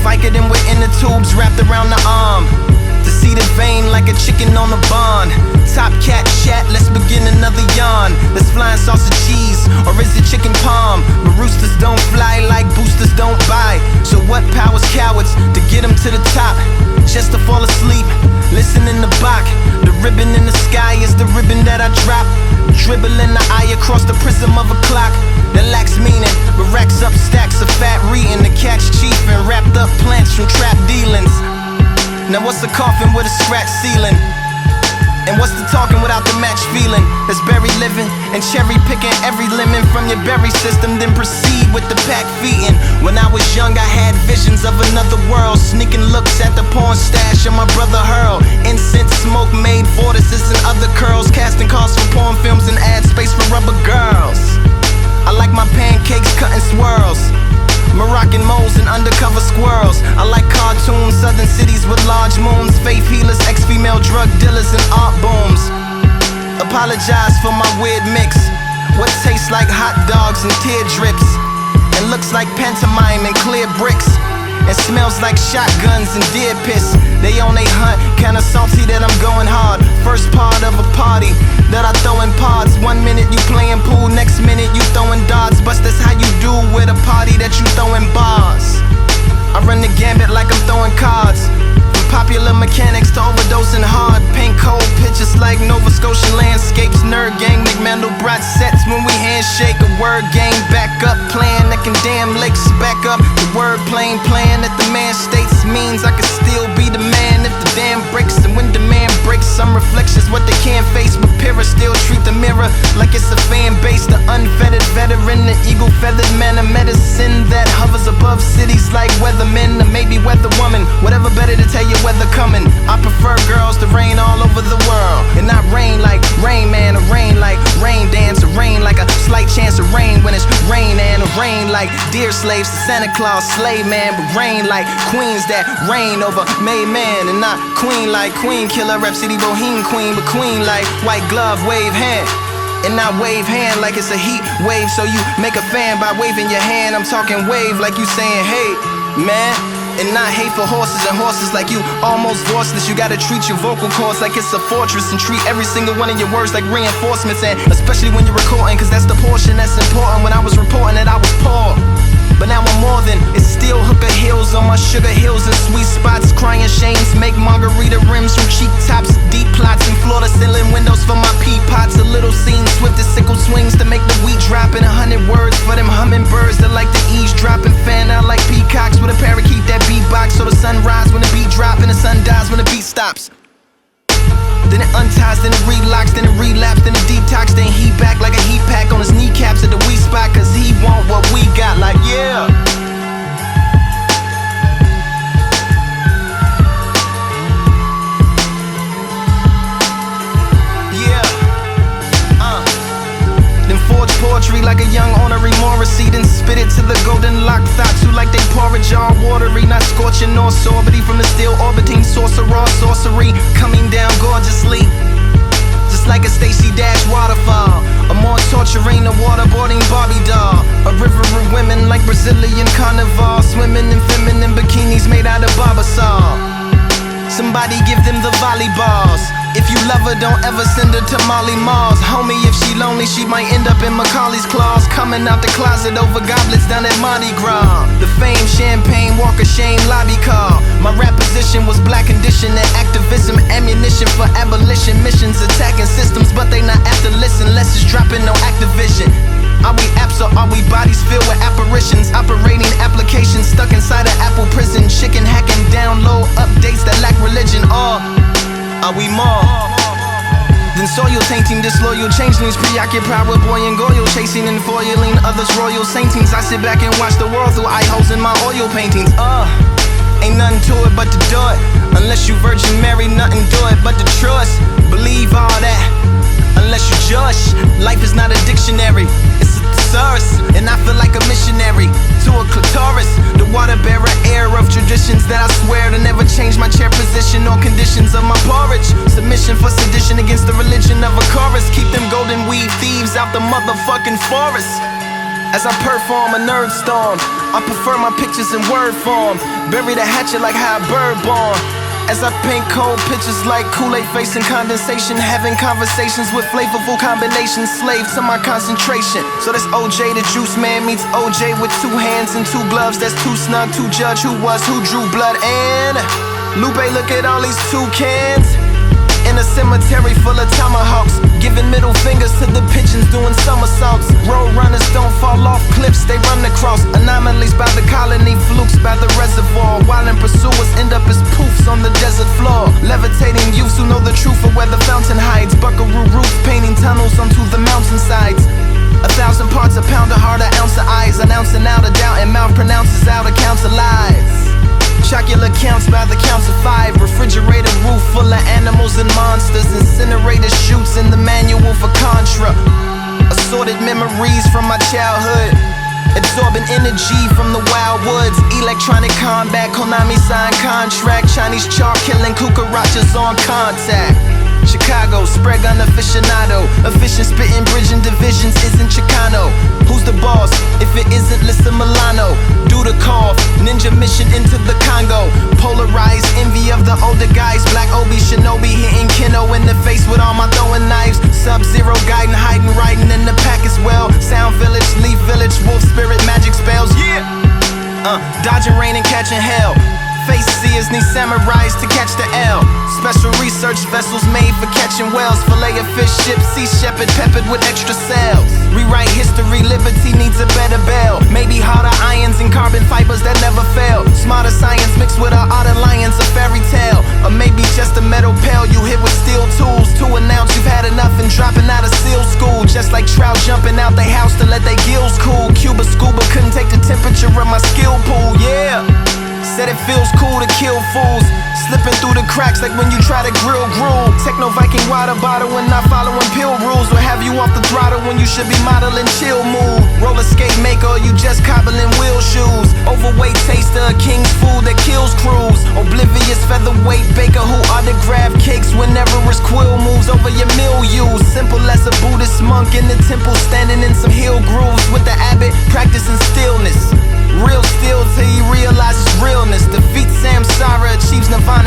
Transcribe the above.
Vicodin with inner tubes wrapped around the arm. To see the vein like a chicken on the bond. Top cat chat, let's begin another yawn. Let's flying sausage cheese, or is it chicken palm? But roosters don't fly like boosters don't buy. So what powers cowards to get them to the top? Just to fall asleep, listen in the Bach. The ribbon in the sky is the ribbon that I drop. Dribbling the eye across the prism of a clock that lacks meaning, but racks up stacks of fat reading. The catch chief and wrapped up plants from trap dealings. Now what's a coffin with a scratch ceiling? And what's the talking without the match feeling? That's berry living and cherry picking every lemon from your berry system, then proceed with the pack feeding. When I was young I had visions of another world, sneaking looks at the porn stash of my brother Hurl. Incense smoke made vortices and other curls, casting calls for porn films and ad space for rubber girls. I like my pancakes cut in swirls, Moroccan moles and undercover squirrels. I like cartoons, southern cities with large moons, faith healers, ex-female drug dealers and art booms. Apologize for my weird mix. What tastes like hot dogs and tear drips, and looks like pantomime and clear bricks, and smells like shotguns and deer piss. They on they hunt, kinda salty that I'm going hard. First part of a party that I throw in pods. 1 minute you playing pool, next minute you throwing darts. But that's how you do with a party that you throwing bars. I run the gambit like I'm throwing cards. From popular mechanics to overdosing hard. Paint cold pictures like Nova Scotian landscapes. Nerd gang, McMandelbrot sets when we handshake. A word game, back up, plan that can damn lakes back up. The word plain plan that the man states means I can still be the man if the dam breaks. And when demand breaks, some reflections what they can't face. But Pyrrha still treat the mirror like it's a fan base. The unfettered veteran, the eagle feathered man of medicine that hovers above cities like weathermen, or maybe weather woman. Whatever better to tell you weather coming. I prefer girls to rain all over the world, and not rain like Rain Man, or rain like rain dance, or rain like a slight chance of rain when it's rain, and a rain like dear slaves to Santa Claus, slave man. But rain like queens that reign over made man, and not queen like queen killer, Rhapsody Bohemian queen, but queen like white glove wave hand. And not wave hand like it's a heat wave, so you make a fan by waving your hand. I'm talking wave like you saying hey man, and not hate for horses and horses like you almost voiceless. You gotta treat your vocal cords like it's a fortress, and treat every single one of your words like reinforcements. And especially when you're recording, cause that's the portion that's important. When I was reporting that I was poor, but now I'm more than. It's still hooker heels on my sugar hills and sweet spots. Crying shames make margarita rims from cheek tops. Deep plots and floor to ceiling windows for my pea pots. A little scene swift as sickle swings to make the wheat drop. In 100 words for them hummingbirds that like to eavesdrop and fan out like peacocks with a parakeet that beatbox. So the sun rise when the beat drop and the sun dies when the beat stops. Then it unties, then it relocks, then it relapse, then it detox, then he back like a heat pack on his kneecaps at the weak spot. Cause he want what we got, like yeah. Then forge poetry like a young honorary Morrissey, then spit it to the golden locked thoughts who like they porridge all watery, not scorching nor sorbity from the still orbiting sorcerer sorcery coming down gorgeously, just like a Stacey Dash waterfall. A more torturing, a waterboarding Barbie doll. A river of women like Brazilian carnival, swimming in feminine bikinis made out of barbasol. Somebody give them the volleyballs. If you love her, don't ever send her to Molly Malls. Homie, if she lonely, she might end up in Macaulay's claws. Coming out the closet over goblets down at Mardi Gras. The fame, champagne, walk of shame, lobby call. My rap position was black condition and activism, ammunition for abolition missions, attacking systems, but they not after listen. Less is dropping, no Activision. Are we apps or are we bodies filled with apparitions? Operating applications stuck inside an Apple prison. Chicken hacking, download updates that lack religion. Or are we more than soil tainting, disloyal changelings? Preoccupied with boy and goyle, chasing and foiling others royal saintings. I sit back and watch the world through eye holes in my oil paintings. Ain't nothing to it but to do it. Unless you Virgin Mary, nothing do it but to trust. Believe all that unless you judge. Life is not a dictionary, it's a thesaurus. And I feel like a missionary to a clitoris, the water bearer air of traditions that I swear to never change my chair position or conditions of my porridge. Submission for sedition against the religion of a chorus. Keep them golden weed thieves out the motherfucking forest. As I perform a nerd storm, I prefer my pictures in word form. Bury the hatchet like how a bird born. As I paint cold pictures like Kool-Aid facing condensation, having conversations with flavorful combinations, slave to my concentration. So that's OJ the Juice Man meets OJ with 2 hands and 2 gloves. That's too snug to judge who was who drew blood. And Lupe, look at all these toucans in a cemetery full of tomahawks, giving middle fingers to the pigeons doing somersaults. Road runners don't fall off cliffs, they run across anomalies by the colony, flukes by the reservoir. While in pursuers end up as poofs on the desert floor. Levitating youths who know the truth of where the fountain hides. Buckaroo roots painting tunnels onto the mountainsides. 1,000 parts a pound, a heart, an ounce of eyes, announcing out a doubt, and mouth pronounces out accounts of lies. Chocolate counts by the counts of 5. Refrigerator roof full of animals and monsters. Incinerator shoots in the manual for Contra. Assorted memories from my childhood, absorbing energy from the wild woods. Electronic combat, Konami signed contract. Chinese chalk killing cucarachas on contact. Chicago, spread gun aficionado. Efficient spitting, bridging divisions isn't Chicano. Who's the boss? If it isn't Lisa Milano. Do the cough, ninja mission into the Congo. Polarized envy of the older guys. Black Obi Shinobi hitting Keno in the face with all my throwing knives. Sub-Zero guiding, hiding, riding in the pack as well. Sound Village, Leaf Village, Wolf Spirit, magic spells, yeah! Dodging rain and catching hell. Face seers need samurais to catch the L. Special research vessels made for catching whales. Fillet of fish, ship, sea shepherd, peppered with extra sails. Rewrite history, liberty needs a better bell. Maybe harder irons and carbon fibers that never fail. Smarter science mixed with our art alliance, a fairy tale. Or maybe just a metal pail you hit with steel tools to announce you've had enough and dropping out of SEAL school. Just like trout jumping out they house to let their gills cool. Cuba scuba couldn't take the temperature of my skill pool, yeah. Said it feels cool to kill fools, slipping through the cracks like when you try to grill gruel. Techno Viking water bottle and not following pill rules will have you off the throttle when you should be modeling chill mood. Roller skate maker, you just cobbling wheel shoes. Overweight taster of king's food that kills crews. Oblivious featherweight baker who autograph cakes whenever his quill moves over your milieu. Simple as a Buddhist monk in the temple standing in some hill grooves with the abbot practicing stillness. Real still till he realizes realness. Defeats Samsara, achieves nirvana.